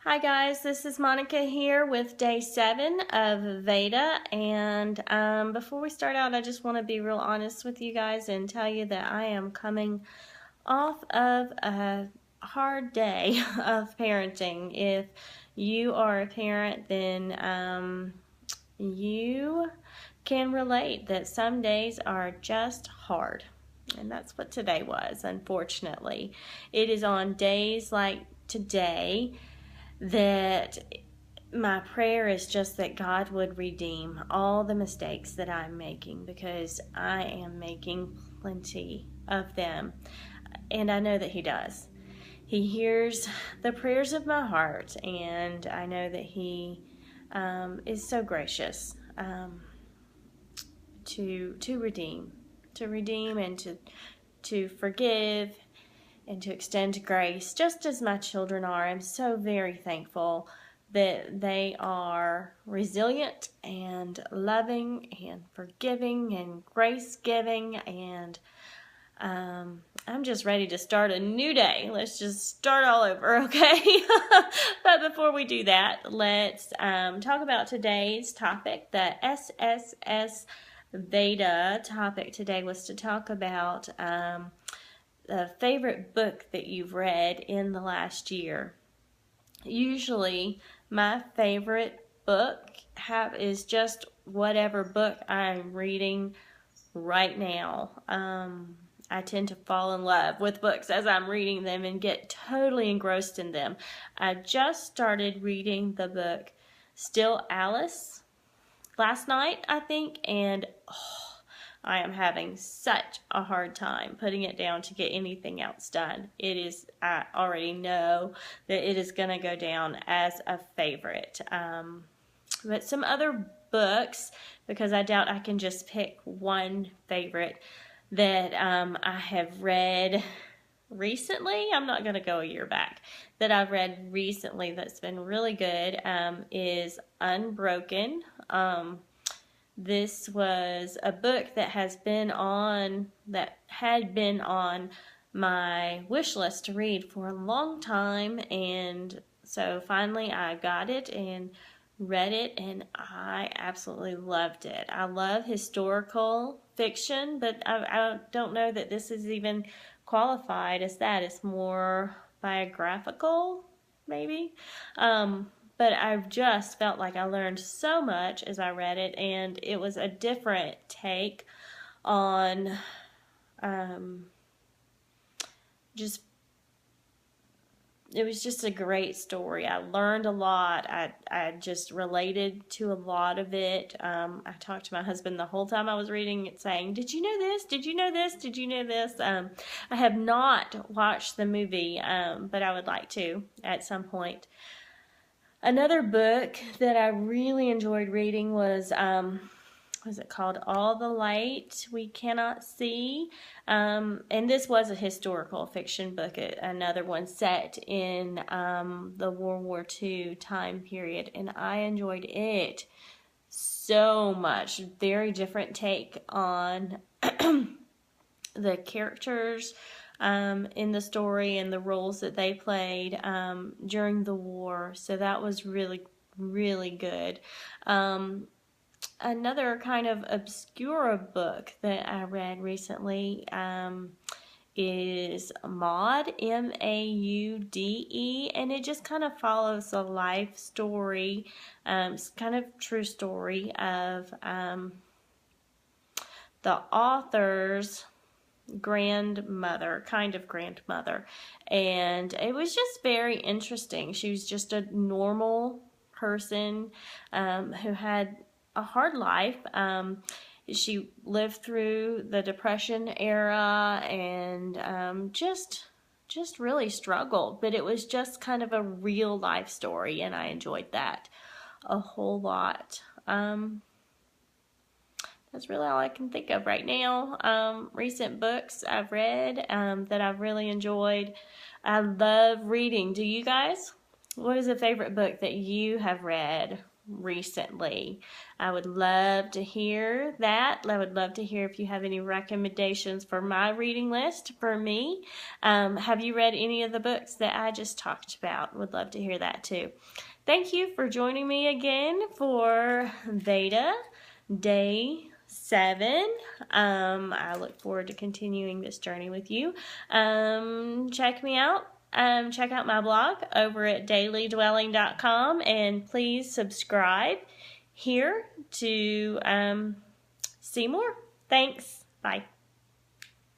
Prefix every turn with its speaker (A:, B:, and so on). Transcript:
A: Hi guys, this is Monica here with day 7 of VEDA, and before we start out I just want to be real honest with you guys and tell you that I am coming off of a hard day of parenting. If you are a parent, then you can relate that some days are just hard. And that's what today was, unfortunately. It is on days like today that my prayer is just that God would redeem all the mistakes that I'm making, because I am making plenty of them. And I know that He does. He hears the prayers of my heart, and I know that He is so gracious to redeem and to forgive and to extend grace, just as my children are. I'm so very thankful that they are resilient and loving and forgiving and grace-giving, and I'm just ready to start a new day. Let's just start all over, okay? But before we do that, let's talk about today's topic. The SSS VEDA topic today was to talk about a favorite book that you've read in the last year. Usually my favorite book is just whatever book I'm reading right now. I tend to fall in love with books as I'm reading them and get totally engrossed in them. I just started reading the book Still Alice last night, I think, and I am having such a hard time putting it down to get anything else done. I already know that it is going to go down as a favorite. But some other books, because I doubt I can just pick one favorite that I have read recently. I'm not going to go a year back. That I've read recently that's been really good is Unbroken. This was a book that had been on my wish list to read for a long time, and so finally I got it and read it, and I absolutely loved it. I love historical fiction, but I don't know that this is even qualified as that. It's more biographical, maybe. But I just felt like I learned so much as I read it, and it was a different take on it was just a great story. I learned a lot. I just related to a lot of it. I talked to my husband the whole time I was reading it, saying, "Did you know this? Did you know this? Did you know this?" I have not watched the movie, but I would like to at some point. Another book that I really enjoyed reading was it called? All the Light We Cannot See. And this was a historical fiction book, another one set in the World War II time period, and I enjoyed it so much. Very different take on the characters in the story and the roles that they played during the war. So that was really, really good. Another kind of obscure book that I read recently is Maude, M-A-U-D-E, and it just kind of follows a life story. It's kind of true story of the author's grandmother, and it was just very interesting. She was just a normal person who had a hard life. She lived through the Depression era and just really struggled, but it was just kind of a real life story, and I enjoyed that a whole lot. That's really all I can think of right now. Recent books I've read that I've really enjoyed. I love reading. Do you guys? What is a favorite book that you have read recently. I would love to hear that. I would love to hear if you have any recommendations for my reading list for me. Have you read any of the books that I just talked about? Would love to hear that too. Thank you for joining me again for VEDA Day 7. I look forward to continuing this journey with you. Check me out. Check out my blog over at dailydwelling.com, and please subscribe here to see more. Thanks. Bye.